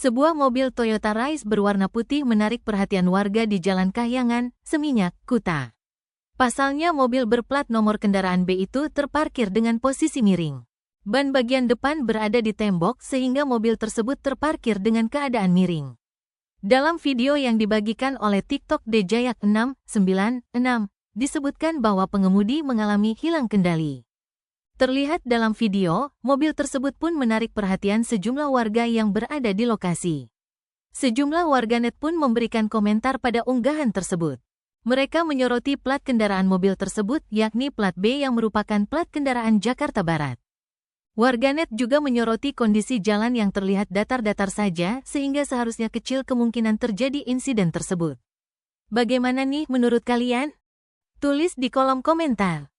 Sebuah mobil Toyota Rise berwarna putih menarik perhatian warga di Jalan Kahyangan, Seminyak, Kuta. Pasalnya mobil berplat nomor kendaraan B itu terparkir dengan posisi miring. Ban bagian depan berada di tembok sehingga mobil tersebut terparkir dengan keadaan miring. Dalam video yang dibagikan oleh TikTok Dejayak696, disebutkan bahwa pengemudi mengalami hilang kendali. Terlihat dalam video, mobil tersebut pun menarik perhatian sejumlah warga yang berada di lokasi. Sejumlah warganet pun memberikan komentar pada unggahan tersebut. Mereka menyoroti plat kendaraan mobil tersebut, yakni plat B yang merupakan plat kendaraan Jakarta Barat. Warganet juga menyoroti kondisi jalan yang terlihat datar-datar saja, sehingga seharusnya kecil kemungkinan terjadi insiden tersebut. Bagaimana nih menurut kalian? Tulis di kolom komentar.